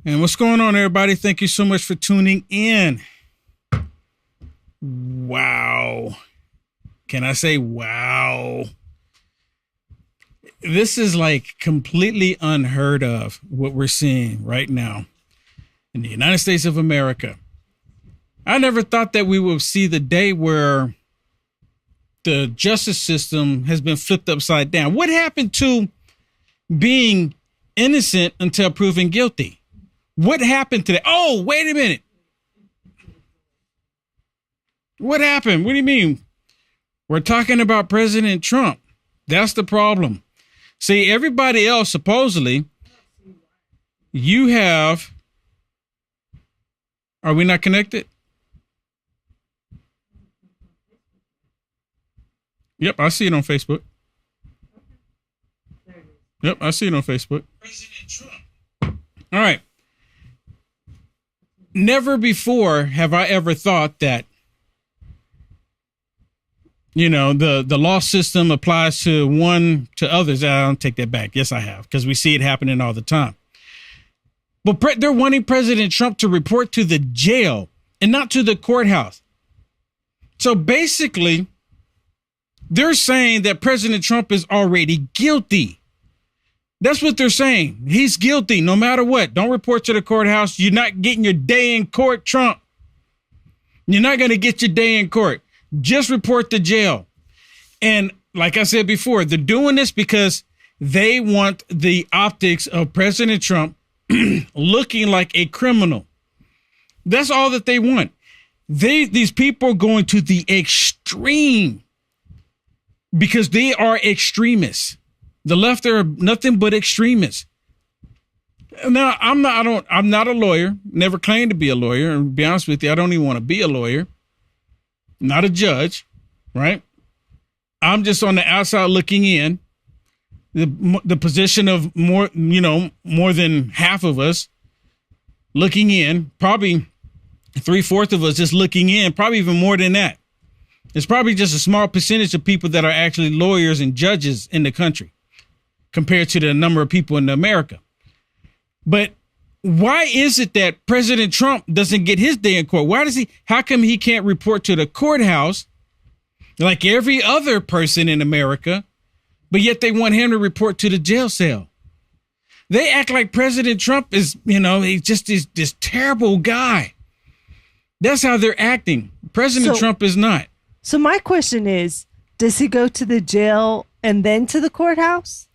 And what's going on, everybody? Thank you so much for tuning in. Wow. Can I say wow? This is like completely unheard of what we're seeing right now in the United States of America. I never thought that we would see the day where the justice system has been flipped upside down. What happened to being innocent until proven guilty? What happened to that? Oh, wait a minute. What happened? What do you mean? We're talking about President Trump. That's the problem. See, everybody else, supposedly, you have. Are we not connected? Yep, I see it on Facebook. Yep, I see it on Facebook. President Trump. All right. Never before have I ever thought that, you know, the law system applies to others. I don't take that back. Yes, I have, because we see it happening all the time. But they're wanting President Trump to report to the jail and not to the courthouse. So basically, they're saying that President Trump is already guilty. That's what they're saying. He's guilty no matter what. Don't report to the courthouse. You're not getting your day in court, Trump. You're not going to get your day in court. Just report to jail. And like I said before, they're doing this because they want the optics of President Trump looking like a criminal. That's all that they want. These people are going to the extreme because they are extremists. The left are nothing but extremists. Now, I'm not a lawyer. Never claimed to be a lawyer. And to be honest with you, I don't even want to be a lawyer. Not a judge, right? I'm just on the outside looking in. The position of more than half of us looking in, probably 3/4 of us just looking in, probably even more than that. It's probably just a small percentage of people that are actually lawyers and judges in the country compared to the number of people in America. But why is it that President Trump doesn't get his day in court? How come he can't report to the courthouse like every other person in America, but yet they want him to report to the jail cell? They act like President Trump is, he's just this terrible guy. That's how they're acting. President Trump is not. So my question is, does he go to the jail and then to the courthouse?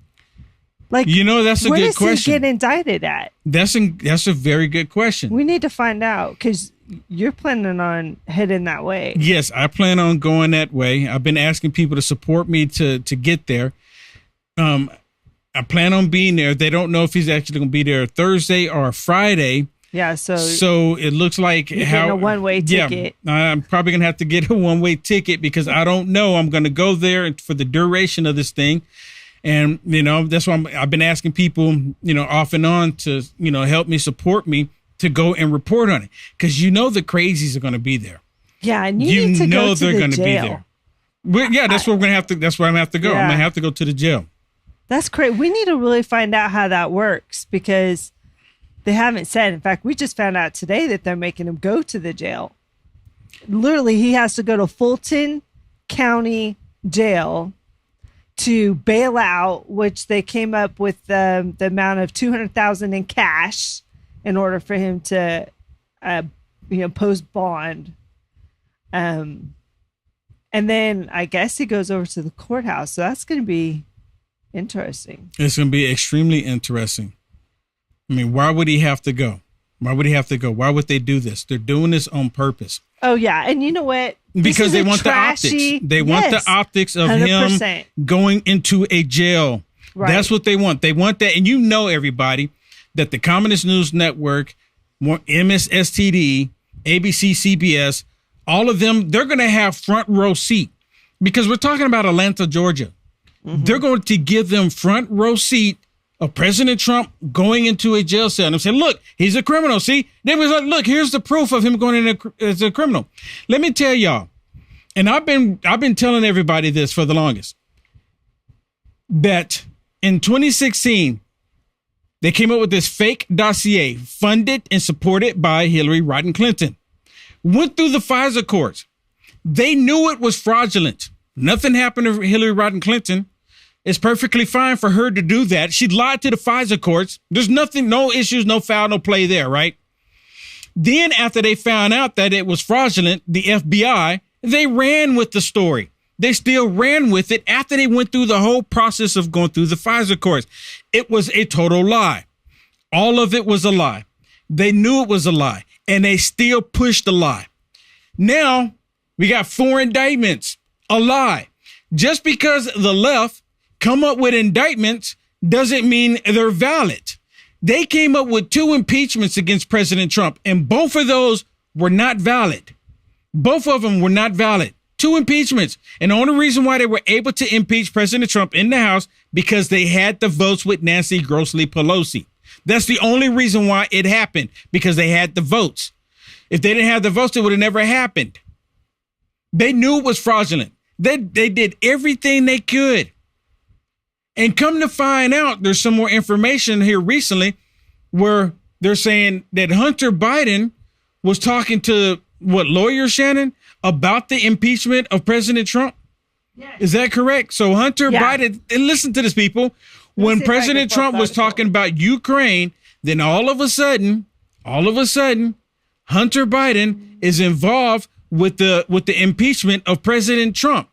Like, that's a good question. Where does he get indicted at? That's a very good question. We need to find out, because you're planning on heading that way. Yes, I plan on going that way. I've been asking people to support me to get there. I plan on being there. They don't know if he's actually going to be there Thursday or Friday. Yeah, so it looks like a one-way ticket. Yeah, I'm probably going to have to get a one-way ticket because I don't know. I'm going to go there for the duration of this thing. And, that's why I've been asking people, off and on to, help me, support me to go and report on it. Because the crazies are going to be there. Yeah, and you need to go to they're going to be there. But yeah, that's where we're going to have to. That's where I'm going to have to go. Yeah. I'm going to have to go to the jail. That's great. We need to really find out how that works because they haven't said. In fact, we just found out today that they're making him go to the jail. Literally, he has to go to Fulton County Jail to bail out, which they came up with the amount of $200,000 in cash in order for him to, post bond. And then I guess he goes over to the courthouse. So that's going to be interesting. It's going to be extremely interesting. I mean, why would he have to go? Why would he have to go? Why would they do this? They're doing this on purpose. Oh, yeah. And you know what? Because they want the optics. They want the optics of 100%. Him going into a jail. Right. That's what they want. They want that. And everybody, that the Communist News Network, MSSTD, ABC, CBS, all of them, they're going to have front row seat because we're talking about Atlanta, Georgia. Mm-hmm. They're going to give them front row seat of President Trump going into a jail cell. And I'm saying, look, he's a criminal. See, they was like, look, here's the proof of him going in as a criminal. Let me tell y'all, and I've been telling everybody this for the longest, that in 2016, They came up with this fake dossier funded and supported by Hillary Rodham Clinton. Went through the FISA courts. They knew it was fraudulent. Nothing happened to Hillary Rodham Clinton. It's perfectly fine for her to do that. She lied to the FISA courts. There's nothing, no issues, no foul, no play there, right? Then after they found out that it was fraudulent, the FBI, they ran with the story. They still ran with it after they went through the whole process of going through the FISA courts. It was a total lie. All of it was a lie. They knew it was a lie, and they still pushed the lie. Now we got 4 indictments, a lie. Just because the left come up with indictments doesn't mean they're valid. They came up with 2 impeachments against President Trump, and both of those were not valid. Both of them were not valid. 2 impeachments. And the only reason why they were able to impeach President Trump in the House because they had the votes with Nancy Grossly Pelosi. That's the only reason why it happened, because they had the votes. If they didn't have the votes, it would have never happened. They knew it was fraudulent. They did everything they could. And come to find out, there's some more information here recently where they're saying that Hunter Biden was talking to what lawyer, Shannon, about the impeachment of President Trump. Yes. Is that correct? So Hunter Biden, and listen to this, people. When President Trump was talking about Ukraine, then all of a sudden, Hunter Biden is involved with the impeachment of President Trump.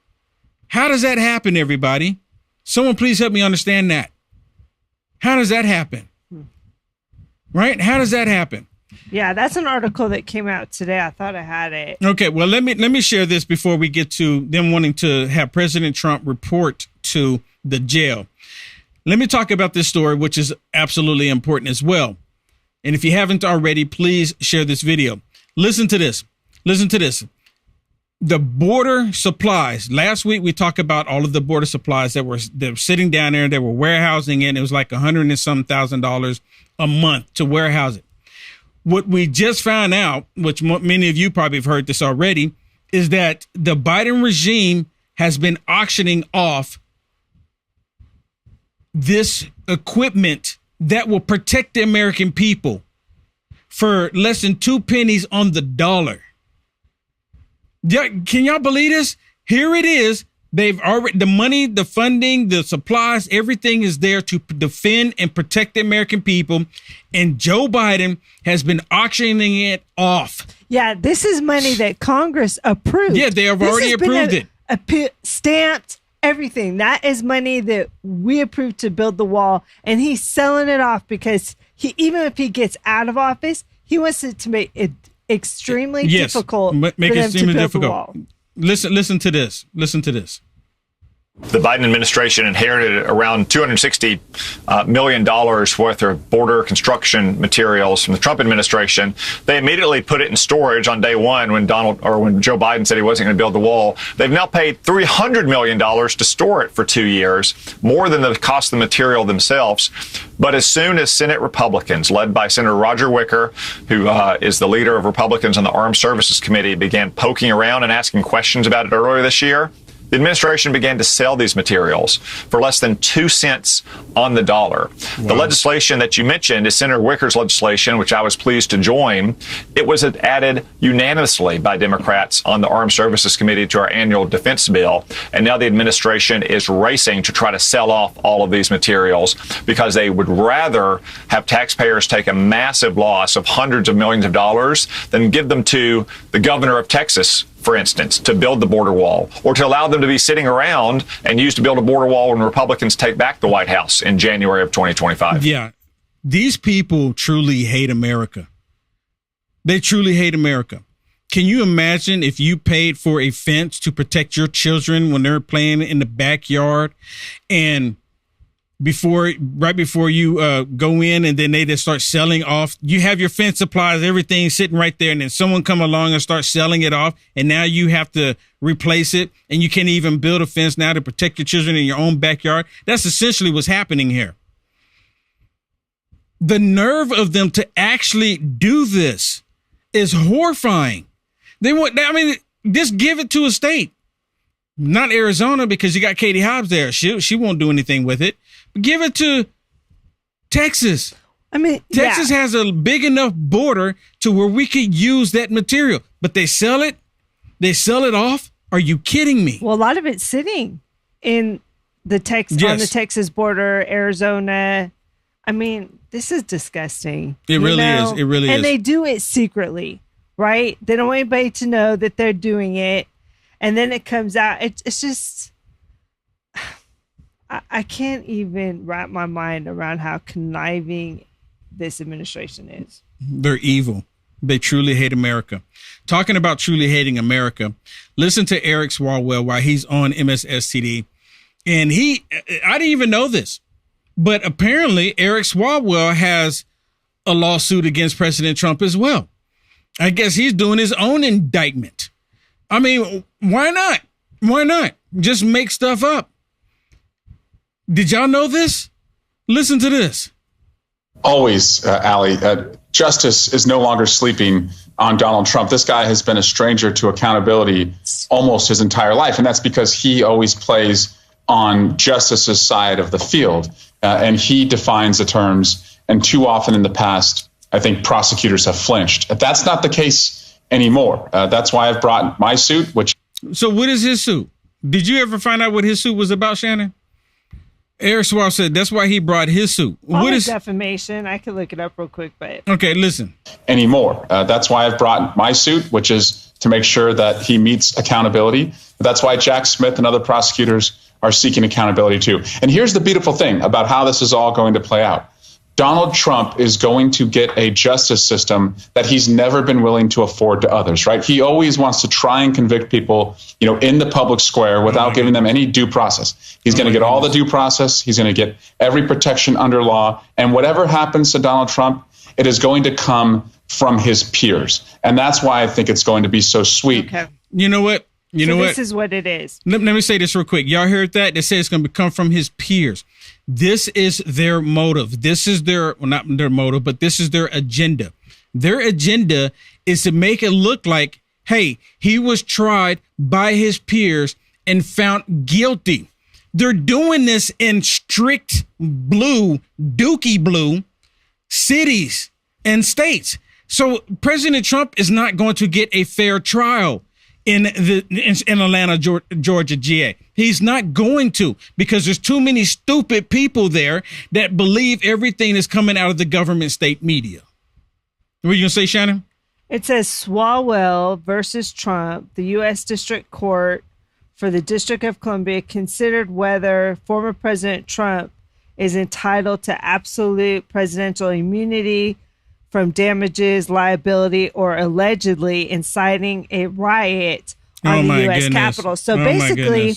How does that happen, everybody? Someone please help me understand that. How does that happen? Right? How does that happen? Yeah, that's an article that came out today. I thought I had it. Okay, well, let me share this before we get to them wanting to have President Trump report to the jail. Let me talk about this story, which is absolutely important as well. And if you haven't already, please share this video. Listen to this. Listen to this. The border supplies. Last week, we talked about all of the border supplies that were sitting down there. They were warehousing it. It was like $100,000 and some a month to warehouse it. What we just found out, which many of you probably have heard this already, is that the Biden regime has been auctioning off this equipment that will protect the American people for less than 2 pennies on the dollar. Can y'all believe this? Here it is. They've already, the money, the funding, the supplies, everything is there to defend and protect the American people. And Joe Biden has been auctioning it off. Yeah, this is money that Congress approved. Yeah, they have already approved it. Stamped everything. That is money that we approved to build the wall. And he's selling it off because even if he gets out of office, he wants it to make it extremely difficult. Make it extremely difficult. Listen to this. Listen to this. The Biden administration inherited around $260 million worth of border construction materials from the Trump administration. They immediately put it in storage on day one when Joe Biden said he wasn't going to build the wall. They've now paid $300 million to store it for 2 years, more than the cost of the material themselves. But as soon as Senate Republicans, led by Senator Roger Wicker, who is the leader of Republicans on the Armed Services Committee, began poking around and asking questions about it earlier this year, the administration began to sell these materials for less than 2 cents on the dollar. Wow. The legislation that you mentioned is Senator Wicker's legislation, which I was pleased to join. It was added unanimously by Democrats on the Armed Services Committee to our annual defense bill. And now the administration is racing to try to sell off all of these materials because they would rather have taxpayers take a massive loss of hundreds of millions of dollars than give them to the governor of Texas, for instance, to build the border wall, or to allow them to be sitting around and used to build a border wall when Republicans take back the White House in January of 2025. Yeah, these people truly hate America. They truly hate America. Can you imagine if you paid for a fence to protect your children when they're playing in the backyard, and right before you go in, and then they just start selling off? You have your fence supplies, everything sitting right there, and then someone come along and start selling it off, and now you have to replace it, and you can't even build a fence now to protect your children in your own backyard. That's essentially what's happening here. The nerve of them to actually do this is horrifying. Just give it to a state. Not Arizona, because you got Katie Hobbs there. She won't do anything with it. Give it to Texas. I mean, Texas has a big enough border to where we could use that material, but they sell it. They sell it off. Are you kidding me? Well, a lot of it's sitting in the on the Texas border, Arizona. I mean, this is disgusting. It really is. It really is. And they do it secretly, right? They don't want anybody to know that they're doing it. And then it comes out. It's just, I can't even wrap my mind around how conniving this administration is. They're evil. They truly hate America. Talking about truly hating America, listen to Eric Swalwell while he's on MSSTD. And I didn't even know this, but apparently Eric Swalwell has a lawsuit against President Trump as well. I guess he's doing his own indictment. I mean, why not? Why not? Just make stuff up. Did y'all know this? Listen to this. Always, Allie, justice is no longer sleeping on Donald Trump. This guy has been a stranger to accountability almost his entire life. And that's because he always plays on justice's side of the field. And he defines the terms. And too often in the past, I think prosecutors have flinched. That's not the case anymore. That's why I've brought my suit, which. So what is his suit? Did you ever find out what his suit was about, Shannon? Eric Swalwell said that's why he brought his suit. What is defamation? I could look it up real quick, but okay, listen. Anymore. That's why I've brought my suit, which is to make sure that he meets accountability. That's why Jack Smith and other prosecutors are seeking accountability too. And here's the beautiful thing about how this is all going to play out. Donald Trump is going to get a justice system that he's never been willing to afford to others, right? He always wants to try and convict people, in the public square without giving them any due process. He's going to get all the due process. He's going to get every protection under law. And whatever happens to Donald Trump, it is going to come from his peers. And that's why I think it's going to be so sweet. Okay. You know what? This is what it is. Let me say this real quick. Y'all heard that? They say it's going to come from his peers. This is their motive. This is not their motive, but this is their agenda. Their agenda is to make it look like, hey, he was tried by his peers and found guilty. They're doing this in strict blue, dookie blue cities and states. So President Trump is not going to get a fair trial in Atlanta, Georgia, GA. He's not going to, because there's too many stupid people there that believe everything is coming out of the government state media. What are you going to say, Shannon? It says Swalwell versus Trump, the U.S. District Court for the District of Columbia considered whether former President Trump is entitled to absolute presidential immunity from damages, liability, or allegedly inciting a riot on the U.S. Capitol. So basically,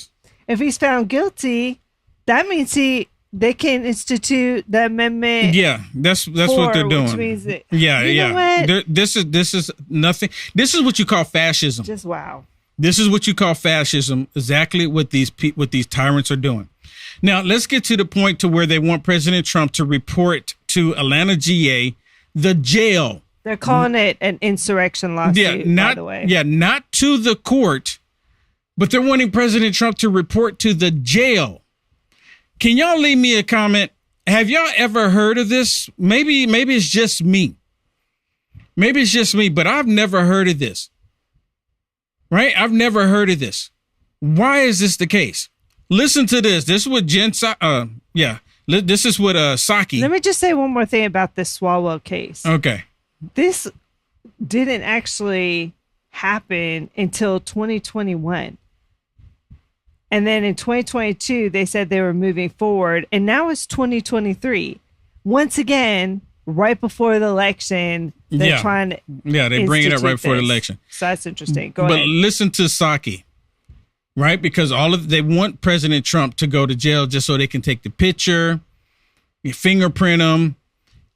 if he's found guilty, that means they can institute the amendment. Yeah, that's what they're doing. Which means that, this is nothing. This is what you call fascism. Just wow. This is what you call fascism. Exactly what these tyrants are doing. Now let's get to the point to where they want President Trump to report to Atlanta, GA. The jail. They're calling it an insurrection lawsuit, by the way. Yeah, not to the court, but they're wanting President Trump to report to the jail. Can y'all leave me a comment? Have y'all ever heard of this? Maybe it's just me. Maybe it's just me, but I've never heard of this. Right? I've never heard of this. Why is this the case? Listen to this. This is what this is what Saki. Let me just say one more thing about this Swalwell case. Okay. This didn't actually happen until 2021. And then in 2022, they said they were moving forward. And now it's 2023. Once again, right before the election, they're trying to. Yeah, they bring it up right before the election. So that's interesting. Go ahead. But listen to Saki. Right, because they want President Trump to go to jail just so they can take the picture, fingerprint him,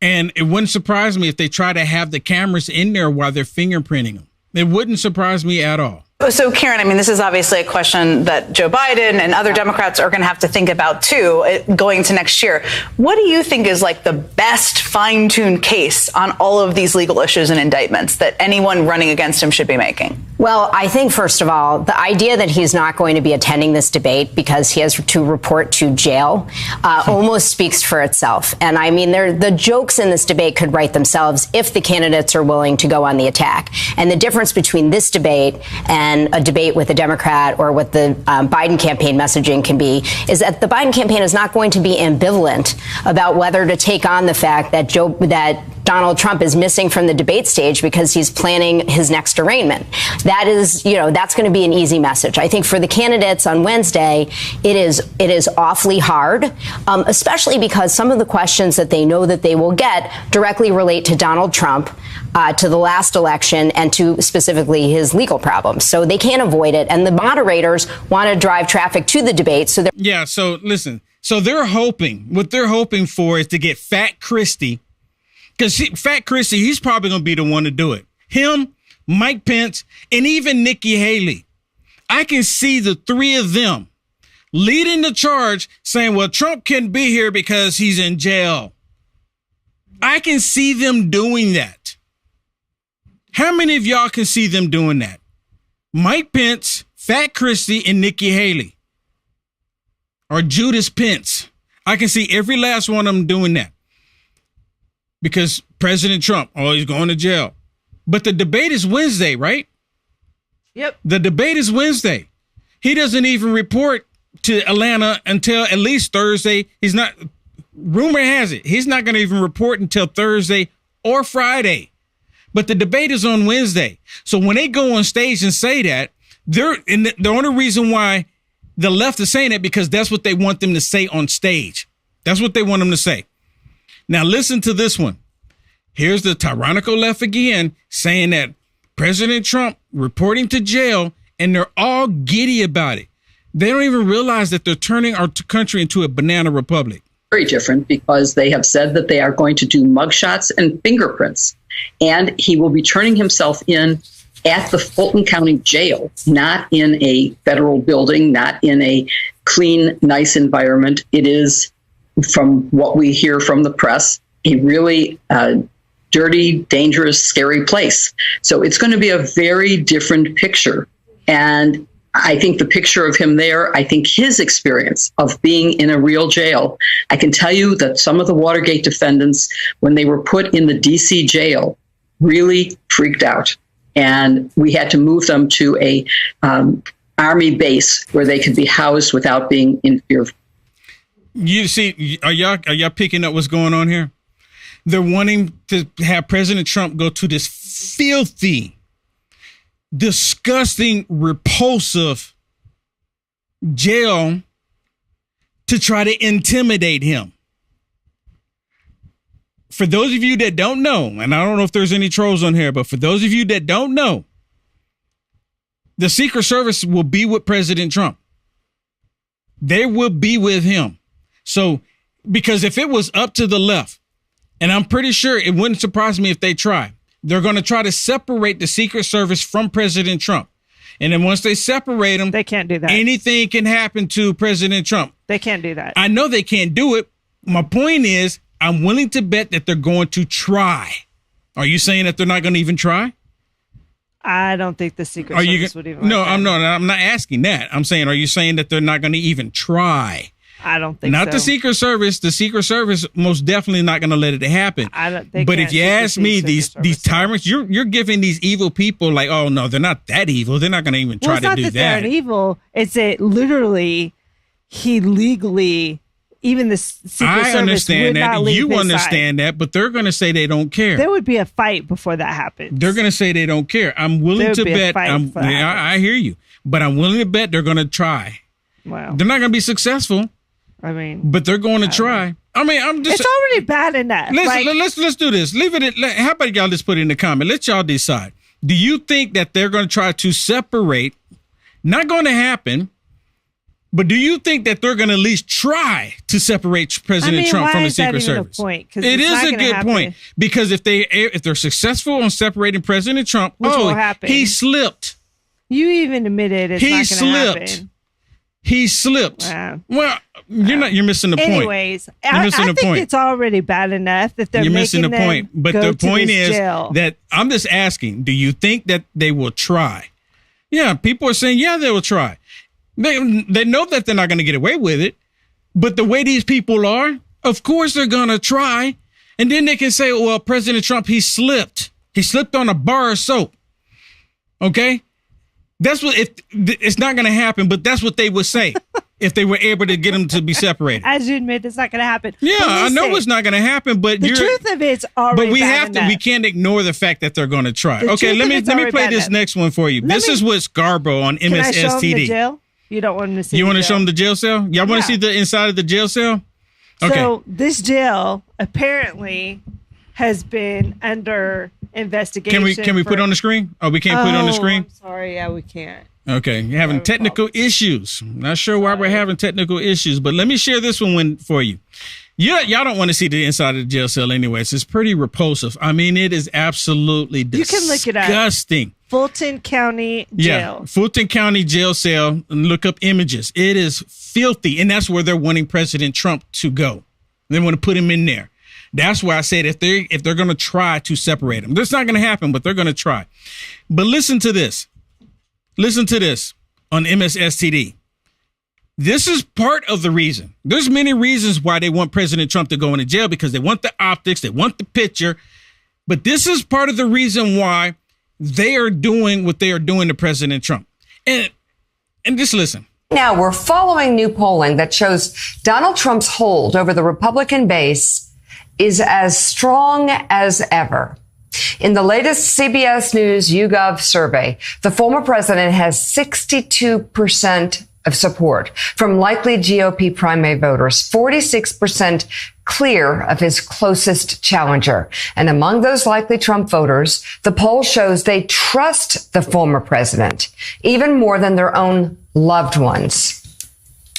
and it wouldn't surprise me if they try to have the cameras in there while they're fingerprinting him. It wouldn't surprise me at all. So, Karen, I mean, this is obviously a question that Joe Biden and other Democrats are going to have to think about, too, going to next year. What do you think is like the best fine-tuned case on all of these legal issues and indictments that anyone running against him should be making? Well, I think, first of all, the idea that he's not going to be attending this debate because he has to report to jail almost speaks for itself. And I mean, the jokes in this debate could write themselves if the candidates are willing to go on the attack. And the difference between this debate and a debate with a Democrat or what the Biden campaign messaging can be is that the Biden campaign is not going to be ambivalent about whether to take on the fact that Donald Trump is missing from the debate stage because he's planning his next arraignment. That is, that's going to be an easy message. I think for the candidates on Wednesday, it is awfully hard, especially because some of the questions that they know that they will get directly relate to Donald Trump, to the last election, and to specifically his legal problems. So they can't avoid it. And the moderators want to drive traffic to the debate. So listen. So what they're hoping for is to get Fat Christie. Because Fat Christie, he's probably going to be the one to do it. Him, Mike Pence, and even Nikki Haley. I can see the three of them leading the charge saying, well, Trump can't be here because he's in jail. I can see them doing that. How many of y'all can see them doing that? Mike Pence, Fat Christie, and Nikki Haley. Or Judas Pence. I can see every last one of them doing that. Because President Trump, he's going to jail. But the debate is Wednesday, right? Yep. The debate is Wednesday. He doesn't even report to Atlanta until at least Thursday. Rumor has it, he's not going to even report until Thursday or Friday. But the debate is on Wednesday. So when they go on stage and say that, the only reason why the left is saying it because that's what they want them to say on stage. That's what they want them to say. Now, listen to this one. Here's the tyrannical left again saying that President Trump reporting to jail, and they're all giddy about it. They don't even realize that they're turning our country into a banana republic. Very different because they have said that they are going to do mugshots and fingerprints. And he will be turning himself in at the Fulton County Jail, not in a federal building, not in a clean, nice environment. It is, from what we hear from the press, a really dirty, dangerous, scary place. So it's going to be a very different picture. And I think the picture of him there, I think his experience of being in a real jail, I can tell you that some of the Watergate defendants, when they were put in the D.C. jail, really freaked out. And we had to move them to a Army base where they could be housed without being in fear. You see, are y'all picking up what's going on here? They're wanting to have President Trump go to this filthy, disgusting, repulsive jail to try to intimidate him. For those of you that don't know, and I don't know if there's any trolls on here, but for those of you that don't know, the Secret Service will be with President Trump. They will be with him. So, because if it was up to the left, and I'm pretty sure it wouldn't surprise me if they try, they're going to try to separate the Secret Service from President Trump. And then once they separate them, they can't do that. Anything can happen to President Trump. They can't do that. I know they can't do it. My point is, I'm willing to bet that they're going to try. Are you saying that they're not going to even try? I don't think the Secret Service would even. No, I'm not asking that. I'm saying, are you saying that they're not going to even try? I don't think so. Not the Secret Service. The Secret Service most definitely not going to let it happen. But if you ask me, these tyrants, you're giving these evil people like, oh no, they're not that evil. They're not going to even try to do that. It's not that they're evil. It's that literally he legally. Even the Secret Service understand would that. not leave You his understand side. that, but they're going to say they don't care. There would be a fight before that happens. They're going to say they don't care. I'm willing to bet. I hear you, but I'm willing to bet they're going to try. Wow. They're not going to be successful. I mean, but they're going to try. I mean, I'm just. It's already bad enough. Let's do this. Leave it. How about y'all just put it in the comment? Let y'all decide. Do you think that they're going to try to separate? Not going to happen. But do you think that they're going to at least try to separate President Trump from the Secret Service? It is a good point because if they're successful on separating President Trump, he slipped. You even admitted it's not going to happen. He slipped. Wow. Well, you're missing the point. Anyways, I think it's already bad enough that they're missing the point. But the point is jail. that I'm just asking, do you think that they will try? Yeah, people are saying, yeah, they will try. They know that they're not going to get away with it. But the way these people are, of course they're going to try. And then they can say, well, President Trump, he slipped. He slipped on a bar of soap. Okay? That's what, it's not going to happen, but that's what they would say if they were able to get him to be separated. As you admit, it's not going to happen. Yeah, I know it's not going to happen, but the truth of it's already but we bad have to. enough. We can't ignore the fact that they're going to try. The Okay, truth let of me it's play already this bad next one for you. This is what Scarborough on Can I show him the MSSTD. jail? You don't want him to see. You want to the show jail? them the jail cell? Y'all want to see the inside of the jail cell? Okay. So this jail apparently has been under investigation. Can we put it on the screen? Oh, we can't put it on the screen? I'm sorry, yeah, we can't. Okay, you're having technical issues. Not sure why we're having technical issues, but let me share this one for you. Y'all don't want to see the inside of the jail cell anyways. It's pretty repulsive. I mean, it is absolutely disgusting. You can look it up. Disgusting. Fulton County Jail. Yeah, Fulton County Jail cell. And look up images. It is filthy, and that's where they're wanting President Trump to go. They want to put him in there. That's why I said if they're going to try to separate him, that's not going to happen, but they're going to try. But listen to this. Listen to this on MSSTD. This is part of the reason. There's many reasons why they want President Trump to go into jail, because they want the optics, they want the picture. But this is part of the reason why they are doing what they are doing to President Trump. And just listen. Now we're following new polling that shows Donald Trump's hold over the Republican base is as strong as ever. In the latest CBS News YouGov survey, the former president has 62% of support from likely GOP primary voters, 46% clear of his closest challenger. And among those likely Trump voters, the poll shows they trust the former president even more than their own loved ones.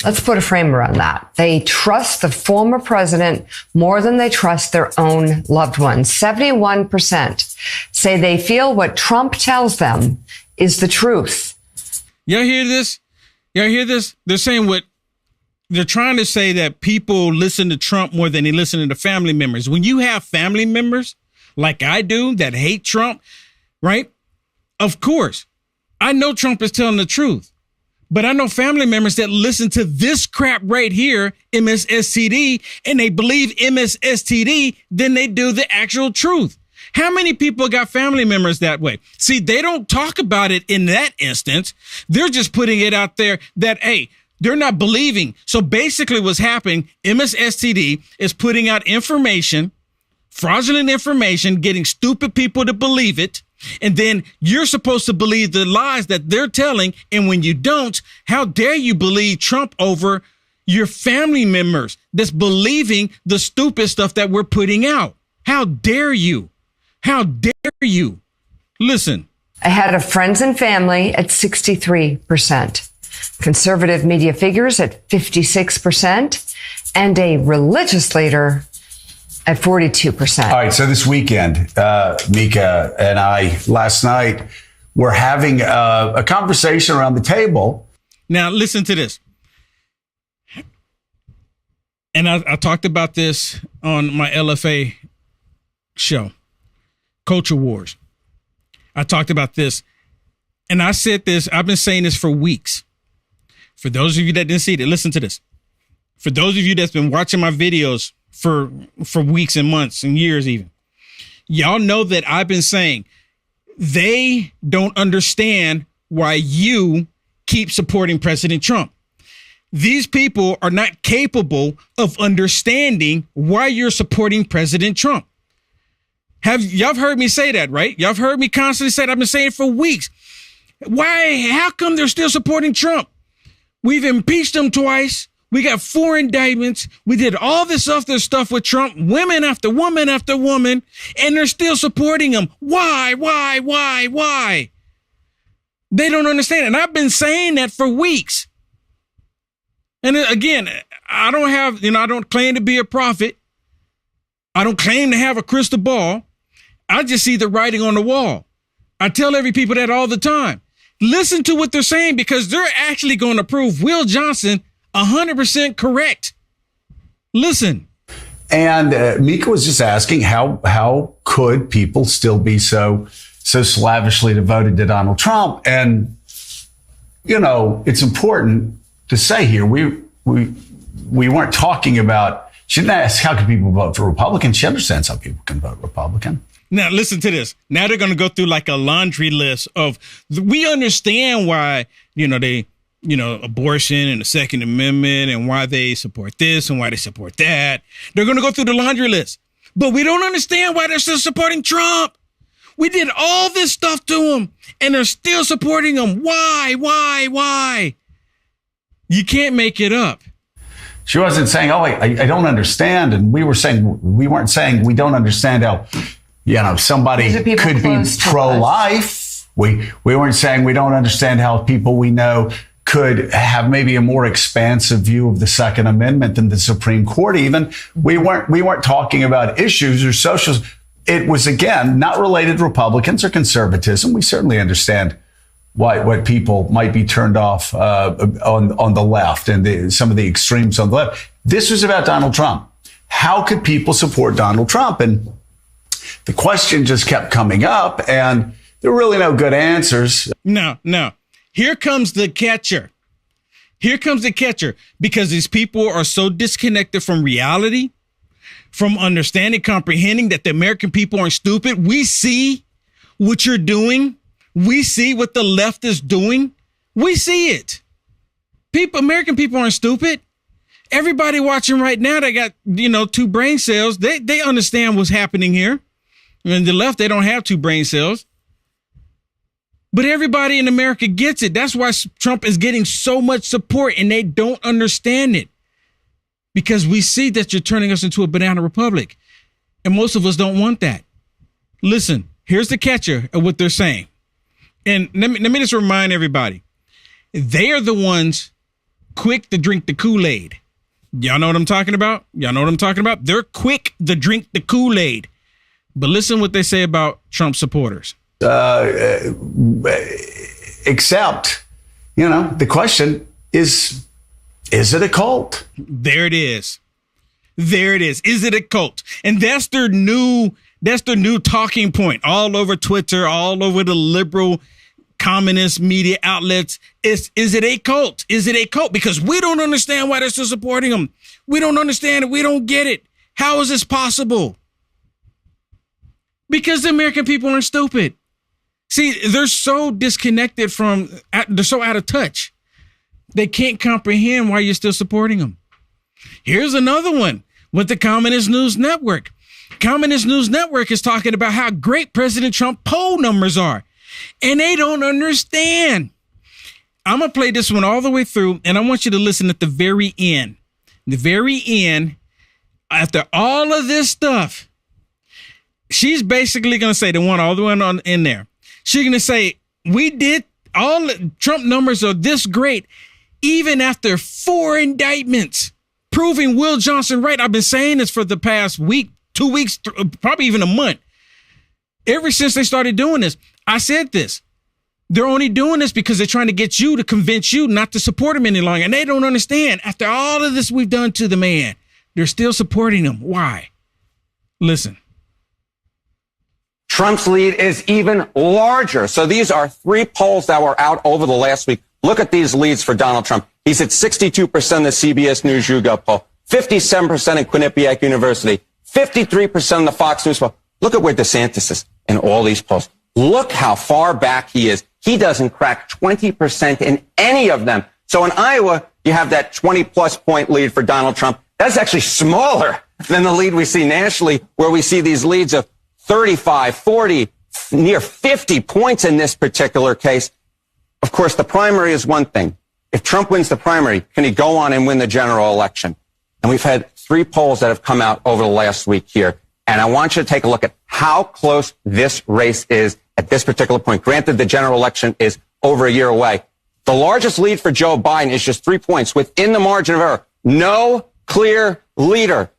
Let's put a frame around that. They trust the former president more than they trust their own loved ones. 71% say they feel what Trump tells them is the truth. Y'all hear this? Y'all hear this? They're saying they're trying to say that people listen to Trump more than they listen to the family members. When you have family members like I do that hate Trump, right? Of course, I know Trump is telling the truth. But I know family members that listen to this crap right here, MSSTD, and they believe MSSTD than they do the actual truth. How many people got family members that way? See, they don't talk about it in that instance. They're just putting it out there that, hey, they're not believing. So basically what's happening, MSSTD is putting out information, fraudulent information, getting stupid people to believe it. And then you're supposed to believe the lies that they're telling. And when you don't, how dare you believe Trump over your family members that's believing the stupid stuff that we're putting out? How dare you? How dare you? Listen. Ahead of friends and family at 63%. Conservative media figures at 56%. And a religious leader at 42%. All right. So this weekend, Mika and I last night were having a conversation around the table. Now, listen to this. And I talked about this on my LFA show, Culture Wars. I talked about this and I said this. I've been saying this for weeks. For those of you that didn't see it, listen to this. For those of you that's been watching my videos for weeks and months and years even, y'all know that I've been saying they don't understand why you keep supporting President Trump. These people are not capable of understanding why you're supporting President Trump. Y'all heard me say that, right? Y'all have heard me constantly say that. I've been saying it for weeks. Why? How come they're still supporting Trump? We've impeached him twice. We got 4 indictments. We did all this other stuff with Trump, women after woman after woman, and they're still supporting him. Why? They don't understand. And I've been saying that for weeks. And again, I don't claim to be a prophet. I don't claim to have a crystal ball. I just see the writing on the wall. I tell every people that all the time. Listen to what they're saying, because they're actually going to prove Will Johnson 100% correct. Listen. And Mika was just asking how could people still be so slavishly devoted to Donald Trump? And it's important to say here, we weren't talking about, she didn't ask how can people vote for Republicans. She understands how people can vote Republican. Now, listen to this. Now they're going to go through like a laundry list of, we understand why, they, abortion and the Second Amendment and why they support this and why they support that. They're going to go through the laundry list. But we don't understand why they're still supporting Trump. We did all this stuff to him and they're still supporting him. Why? You can't make it up. She wasn't saying, I don't understand. And we weren't saying we don't understand how, somebody could be pro-life. We weren't saying we don't understand how people we know could have maybe a more expansive view of the Second Amendment than the Supreme Court even. We weren't talking about issues or socials. It was, again, not related to Republicans or conservatism. We certainly understand what people might be turned off on the left and some of the extremes on the left. This was about Donald Trump. How could people support Donald Trump? And the question just kept coming up, and there were really no good answers. No. Here comes the catcher. Because these people are so disconnected from reality, from understanding, comprehending that the American people aren't stupid. We see what you're doing. We see what the left is doing. We see it. American people aren't stupid. Everybody watching right now, they got, 2 brain cells. They understand what's happening here. And the left, they don't have 2 brain cells. But everybody in America gets it. That's why Trump is getting so much support, and they don't understand it. Because we see that you're turning us into a banana republic. And most of us don't want that. Listen, here's the catcher of what they're saying. And let me just remind everybody. They are the ones quick to drink the Kool-Aid. Y'all know what I'm talking about? They're quick to drink the Kool-Aid. But listen what they say about Trump supporters. Except, the question is it a cult? There it is. Is it a cult? And that's their new talking point all over Twitter, all over the liberal communist media outlets. Is it a cult? Is it a cult? Because we don't understand why they're still supporting them. We don't understand it. We don't get it. How is this possible? Because the American people aren't stupid. See, they're so disconnected they're so out of touch. They can't comprehend why you're still supporting them. Here's another one with the Communist News Network. Communist News Network is talking about how great President Trump poll numbers are. And they don't understand. I'm going to play this one all the way through, and I want you to listen at the very end. The very end, after all of this stuff, she's basically going to say, the one all the way on in there, she's going to say, we did, all Trump numbers are this great, even after 4 indictments, proving Will Johnson right. I've been saying this for the past week, 2 weeks, probably even a month. Ever since they started doing this, I said this. They're only doing this because they're trying to get you to convince you not to support him any longer. And they don't understand. After all of this we've done to the man, they're still supporting him. Why? Listen. Trump's lead is even larger. So these are 3 polls that were out over the last week. Look at these leads for Donald Trump. He's at 62% in the CBS News YouGov poll, 57% in Quinnipiac University, 53% in the Fox News poll. Look at where DeSantis is in all these polls. Look how far back he is. He doesn't crack 20% in any of them. So in Iowa, you have that 20-plus point lead for Donald Trump. That's actually smaller than the lead we see nationally, where we see these leads of 35, 40, near 50 points in this particular case. Of course, the primary is one thing. If Trump wins the primary, can he go on and win the general election? And we've had 3 polls that have come out over the last week here. And I want you to take a look at how close this race is at this particular point. Granted, the general election is over a year away. The largest lead for Joe Biden is just 3 points within the margin of error. No clear leader.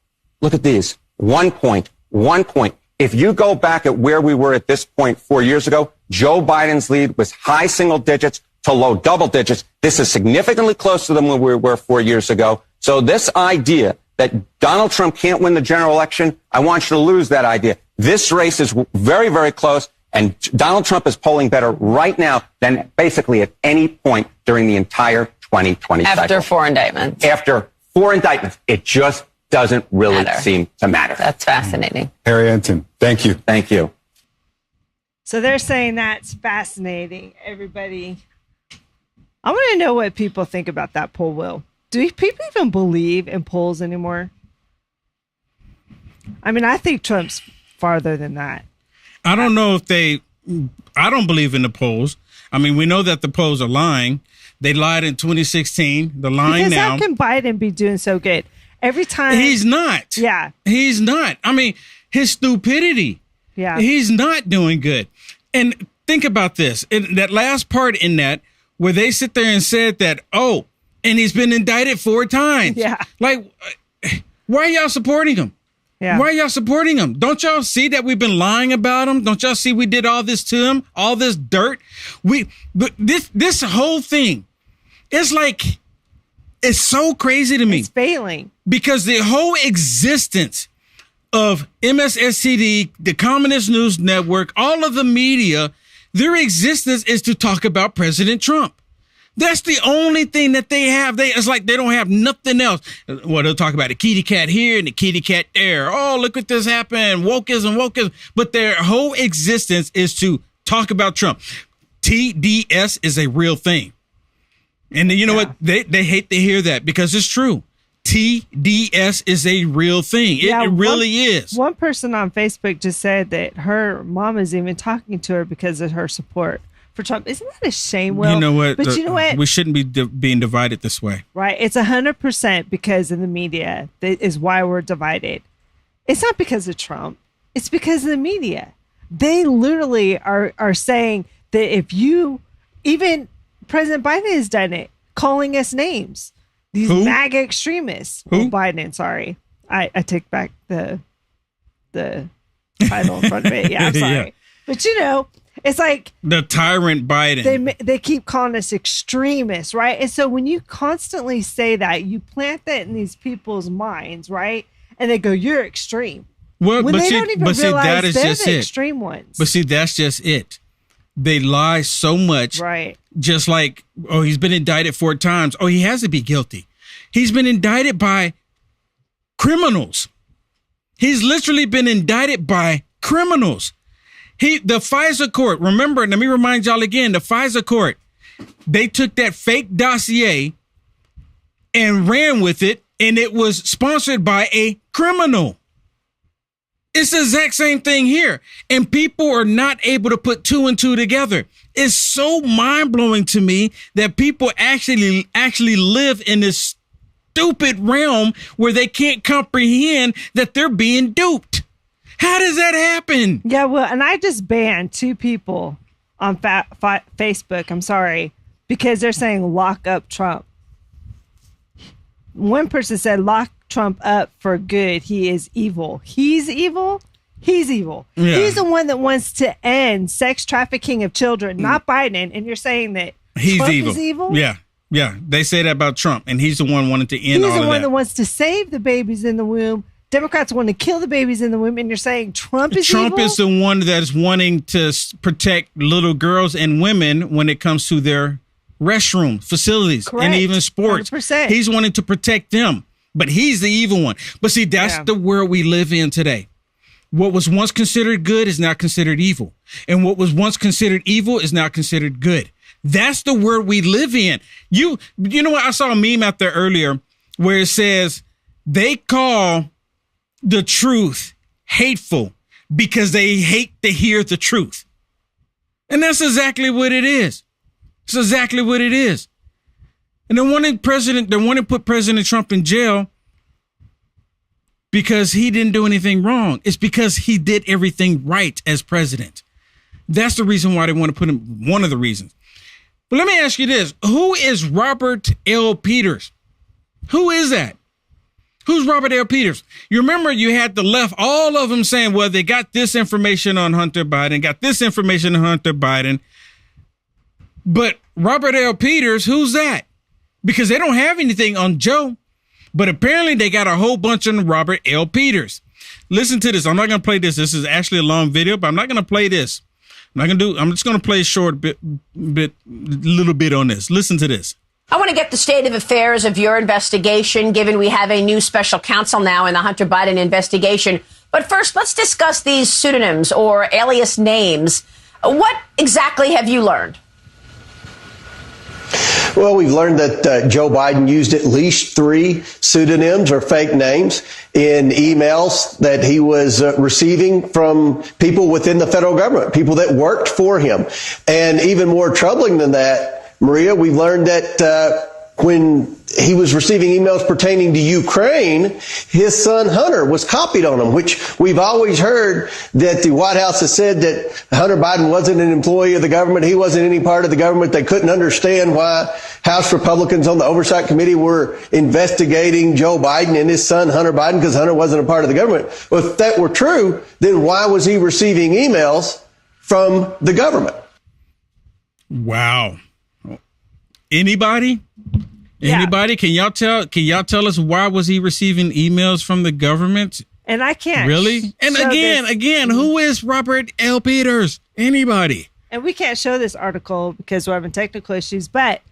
Look at these. 1 point, 1 point. If you go back at where we were at this point 4 years ago, Joe Biden's lead was high single digits to low double digits. This is significantly closer than where we were 4 years ago. So this idea that Donald Trump can't win the general election, I want you to lose that idea. This race is very, very close. And Donald Trump is polling better right now than basically at any point during the entire 2020 cycle. After 4 indictments. After 4 indictments. It just doesn't really seem to matter. That's fascinating. Harry Anton, thank you. Thank you. So they're saying that's fascinating, everybody. I want to know what people think about that poll, Will. Do people even believe in polls anymore? I mean, I think Trump's farther than that. I don't know if I don't believe in the polls. I mean, we know that the polls are lying. They lied in 2016. They're lying because now. How can Biden be doing so good? Every time. He's not. Yeah. He's not. I mean, his stupidity. Yeah. He's not doing good. And think about this. In that last part in that, where they sit there and said that, oh, and he's been indicted 4 times. Yeah. Like, why are y'all supporting him? Yeah. Why are y'all supporting him? Don't y'all see that we've been lying about him? Don't y'all see we did all this to him? All this dirt? But this whole thing, it's like, it's so crazy to me. It's failing. Because the whole existence of MSSCD, the Communist News Network, all of the media, their existence is to talk about President Trump. That's the only thing that they have. It's like they don't have nothing else. Well, they'll talk about the kitty cat here and the kitty cat there. Oh, look what this happened. Wokeism. But their whole existence is to talk about Trump. TDS is a real thing. And you know what? They hate to hear that because it's true. TDS is a real thing. It really is. One person on Facebook just said that her mom is even talking to her because of her support for Trump. Isn't that a shame, Will? You know what? But you know what? We shouldn't be being divided this way. Right. It's 100% because of the media that is why we're divided. It's not because of Trump. It's because of the media. They literally are saying that even President Biden has done it, calling us names. These MAGA extremists. Who? Oh, Biden, sorry. I take back the title in front of it. Yeah, I'm sorry. Yeah. But it's like the tyrant Biden. They keep calling us extremists, right? And so when you constantly say that, you plant that in these people's minds, right? And they go, "You're extreme." Well, when they don't even realize that is they're just the it. extreme ones. But see, that's just it. They lie so much. Right. Just like, oh, he's been indicted 4 times. Oh, he has to be guilty. He's been indicted by criminals. He's literally been indicted by criminals. The FISA court, remember, let me remind y'all again, the FISA court, they took that fake dossier and ran with it, and it was sponsored by a criminal. It's the exact same thing here. And people are not able to put 2 and 2 together. It's so mind-blowing to me that people actually live in this stupid realm where they can't comprehend that they're being duped. How does that happen? Yeah, well, and I just banned 2 people on Facebook, I'm sorry, because they're saying lock up Trump. One person said lock Trump up for good. He is evil. He's evil? He's evil. Yeah. He's the one that wants to end sex trafficking of children, not Biden. And you're saying that Trump is evil? Yeah. Yeah. They say that about Trump, and he's the one wanting to end all of that. He's the one that wants to save the babies in the womb. Democrats want to kill the babies in the womb, and you're saying Trump is evil? Trump is the one that is wanting to protect little girls and women when it comes to their restroom facilities. Correct. And even sports. 100%. He's wanting to protect them, but he's the evil one. But see, that's the world we live in today. What was once considered good is now considered evil. And what was once considered evil is now considered good. That's the world we live in. You know what? I saw a meme out there earlier where it says they call the truth hateful because they hate to hear the truth. And that's exactly what it is. It's exactly what it is. And they want to put President Trump in jail because he didn't do anything wrong. It's because he did everything right as president. That's the reason why they want to put him, one of the reasons. But let me ask you this. Who is Robert L. Peters? Who is that? Who's Robert L. Peters? You remember you had the left, all of them saying, well, they got this information on Hunter Biden, got this information on Hunter Biden. But Robert L. Peters, who's that? Because they don't have anything on Joe, but apparently they got a whole bunch on Robert L. Peters. Listen to this. I'm not going to play this. This is actually a long video, but I'm not going to play this. I'm just going to play a short little bit on this. Listen to this. I want to get the state of affairs of your investigation, given we have a new special counsel now in the Hunter Biden investigation. But first, let's discuss these pseudonyms or alias names. What exactly have you learned? Well, we've learned that Joe Biden used at least 3 pseudonyms or fake names in emails that he was receiving from people within the federal government, people that worked for him. And even more troubling than that, Maria, we've learned that when he was receiving emails pertaining to Ukraine, his son Hunter was copied on them, which we've always heard that the White House has said that Hunter Biden wasn't an employee of the government. He wasn't any part of the government. They couldn't understand why House Republicans on the Oversight Committee were investigating Joe Biden and his son Hunter Biden because Hunter wasn't a part of the government. Well, if that were true, then why was he receiving emails from the government? Wow. Anybody? Anybody? Can y'all tell us why was he receiving emails from the government? And I can't. Really? And again, who is Robert L. Peters? Anybody? And we can't show this article because we're having technical issues, but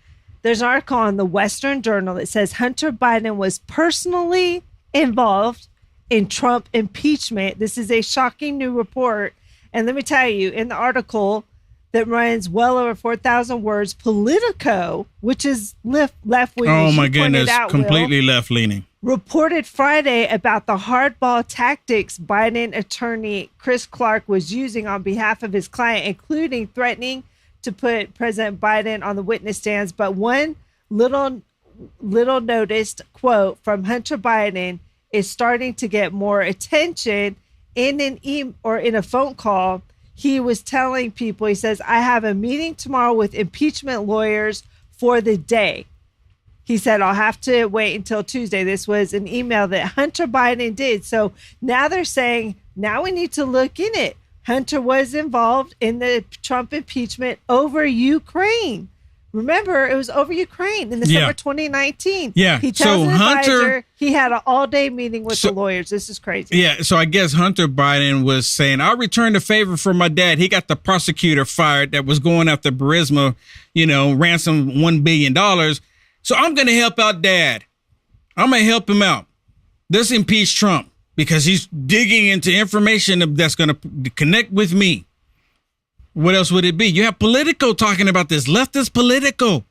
there's an article on the Western Journal that says Hunter Biden was personally involved in Trump impeachment. This is a shocking new report. And let me tell you, in the article that runs well over 4,000 words, Politico, which is left-wing. Oh, my goodness. Completely left-leaning. Reported Friday about the hardball tactics Biden attorney Chris Clark was using on behalf of his client, including threatening to put President Biden on the witness stands. But one little noticed quote from Hunter Biden is starting to get more attention in a phone call. He was telling people, he says, I have a meeting tomorrow with impeachment lawyers for the day. He said, I'll have to wait until Tuesday. This was an email that Hunter Biden did. So now they're saying, now we need to look in it. Hunter was involved in the Trump impeachment over Ukraine. Remember, it was over Ukraine in December 2019. Yeah. He tells an advisor he had an all-day meeting with the lawyers. This is crazy. Yeah. So I guess Hunter Biden was saying, I'll return the favor for my dad. He got the prosecutor fired that was going after Burisma, ransom $1 billion. So I'm going to help out dad. I'm going to help him out. Let's impeach Trump because he's digging into information that's going to connect with me. What else would it be? You have Politico talking about this. Leftist Politico.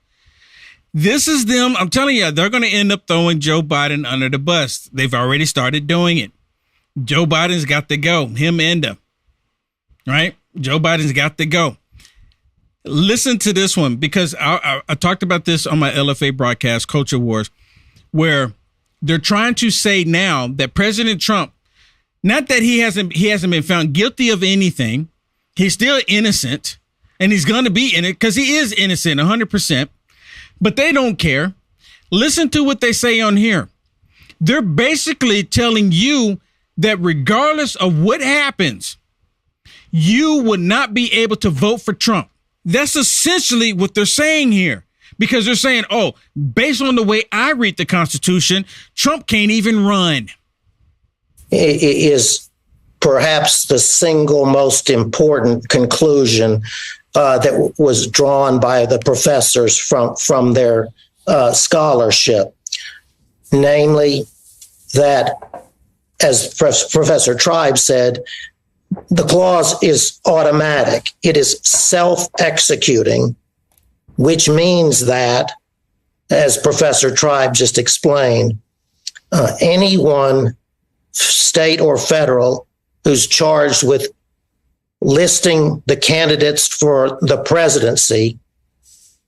This is them. I'm telling you, they're going to end up throwing Joe Biden under the bus. They've already started doing it. Joe Biden's got to go. Him and them. Right? Joe Biden's got to go. Listen to this one because I talked about this on my LFA broadcast, Culture Wars, where they're trying to say now that President Trump, not that he hasn't been found guilty of anything. He's still innocent, and he's going to be in it because he is innocent 100%, but they don't care. Listen to what they say on here. They're basically telling you that regardless of what happens, you would not be able to vote for Trump. That's essentially what they're saying here because they're saying, oh, based on the way I read the Constitution, Trump can't even run. It is perhaps the single most important conclusion that was drawn by the professors from their scholarship, namely that, as Professor Tribe said, the clause is automatic. It is self-executing, which means that, as Professor Tribe just explained, anyone, state or federal, who's charged with listing the candidates for the presidency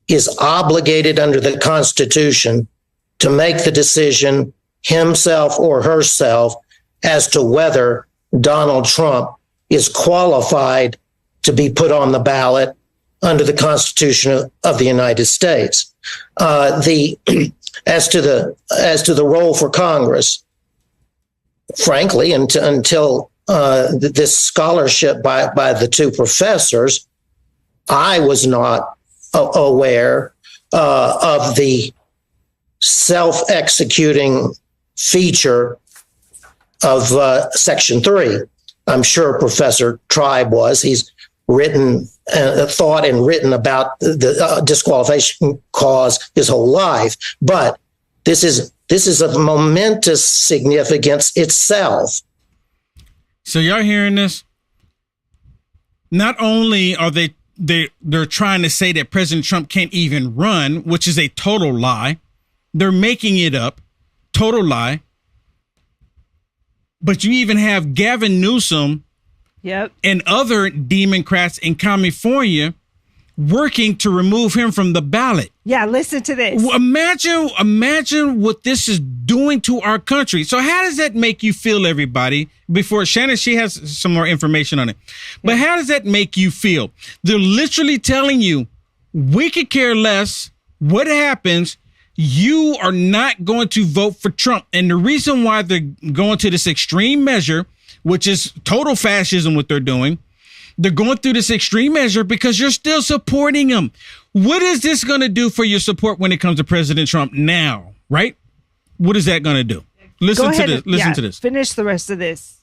is obligated under the Constitution to make the decision himself or herself as to whether Donald Trump is qualified to be put on the ballot under the Constitution of the United States. As to the role for Congress, frankly, until this scholarship by the two professors, I was not aware of the self-executing feature of Section 3. I'm sure Professor Tribe was. He's written, thought and written about the disqualification cause his whole life. But this is of momentous significance itself. So y'all hearing this? Not only are they're trying to say that President Trump can't even run, which is a total lie. They're making it up. Total lie. But you even have Gavin Newsom and other Democrats in California working to remove him from the ballot. Yeah, listen to this. Imagine what this is doing to our country. So how does that make you feel, everybody? Before Shannon, she has some more information on it. But how does that make you feel? They're literally telling you, we could care less what happens. You are not going to vote for Trump. And the reason why they're going to this extreme measure, which is total fascism, what they're doing, they're going through this extreme measure because you're still supporting him. What is this going to do for your support when it comes to President Trump now, right? What is that going to do? Listen to this. Finish the rest of this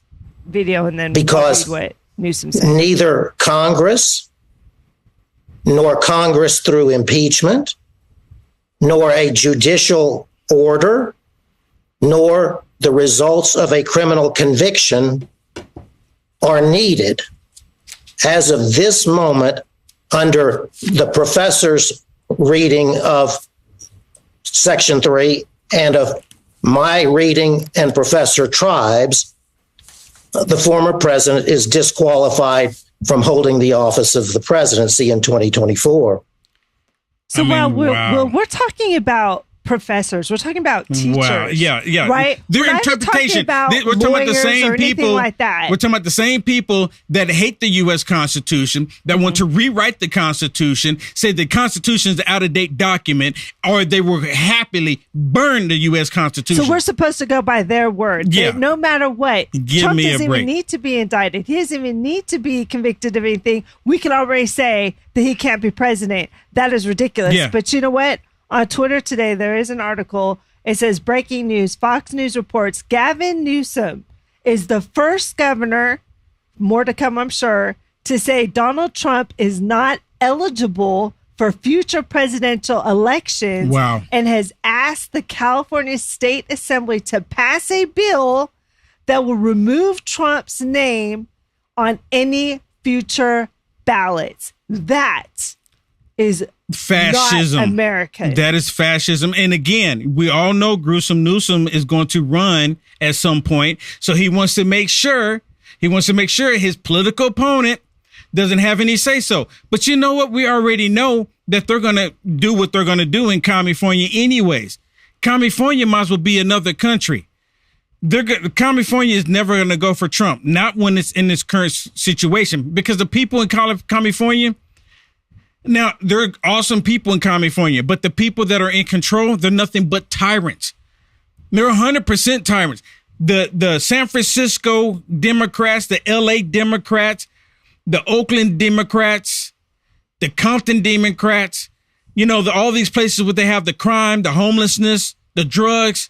video and then because what Newsom said. Neither Congress nor Congress through impeachment, nor a judicial order, nor the results of a criminal conviction are needed as of this moment under the professor's reading of Section 3 and of my reading and Professor Tribe's. The former president is disqualified from holding the office of the presidency in 2024. So we're talking about professors. We're talking about teachers. Wow. Yeah. Right? Their interpretation. We're talking about the same people. Like that. We're talking about the same people that hate the U.S. Constitution, that want to rewrite the Constitution, say the Constitution is an out-of-date document, or they will happily burn the U.S. Constitution. So we're supposed to go by their word. Yeah. No matter what. Give Trump me a doesn't break. even need to be indicted. He doesn't even need to be convicted of anything. We can already say that he can't be president. That is ridiculous. Yeah. But you know what? On Twitter today, there is an article. It says, breaking news, Fox News reports Gavin Newsom is the first governor, more to come, I'm sure, to say Donald Trump is not eligible for future presidential elections. Wow. And has asked the California State Assembly to pass a bill that will remove Trump's name on any future ballots. That is fascism. not American. That is fascism. And again, we all know Gruesome Newsom is going to run at some point. So he wants to make sure his political opponent doesn't have any say so. But you know what? We already know that they're going to do what they're going to do in California anyways. California might as well be another country. California is never going to go for Trump, not when it's in this current situation, because the people in California, now, there are awesome people in California, but the people that are in control, they're nothing but tyrants. They're 100% tyrants. The San Francisco Democrats, the LA Democrats, the Oakland Democrats, the Compton Democrats, all these places where they have the crime, the homelessness, the drugs,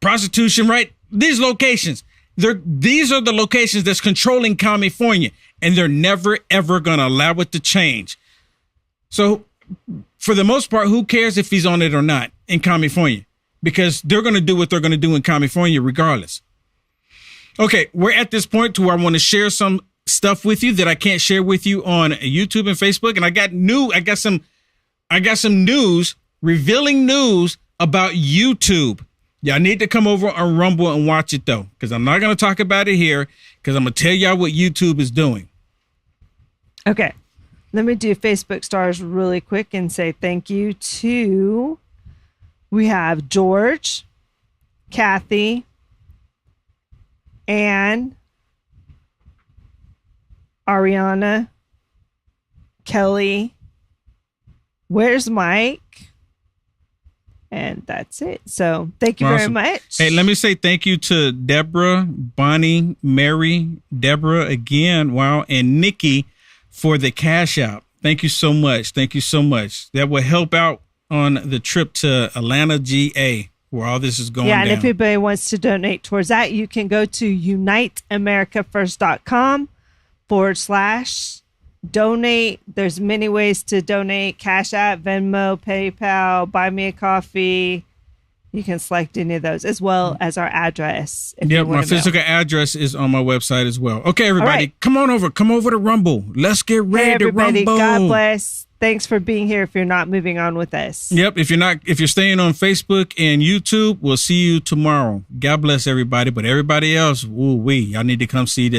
prostitution, right? These locations, these are the locations that's controlling California, and they're never, ever going to allow it to change. So for the most part, who cares if he's on it or not in California? Because they're going to do what they're going to do in California regardless. Okay, we're at this point to where I want to share some stuff with you that I can't share with you on YouTube and Facebook. And I got some news, revealing news about YouTube. Y'all need to come over on Rumble and watch it though, because I'm not going to talk about it here, because I'm going to tell y'all what YouTube is doing. Okay. Let me do Facebook stars really quick and say thank you to, we have George, Kathy, Anne, Ariana, Kelly, where's Mike? And that's it. So thank you very much. Hey, let me say thank you to Deborah, Bonnie, Mary, Deborah again, wow, and Nikki for the cash out. Thank you so much. Thank you so much. That will help out on the trip to Atlanta, GA, where all this is going down. And if anybody wants to donate towards that, you can go to uniteamericafirst.com donate. There's many ways to donate: Cash App, Venmo, PayPal, Buy Me a Coffee. You can select any of those, as well as our address. Yep, my physical address is on my website as well. Okay, everybody, come on over. Come over to Rumble. Let's get ready to rumble. God bless. Thanks for being here if you're not moving on with us. Yep, if you're staying on Facebook and YouTube, we'll see you tomorrow. God bless everybody, but everybody else, y'all need to come see this.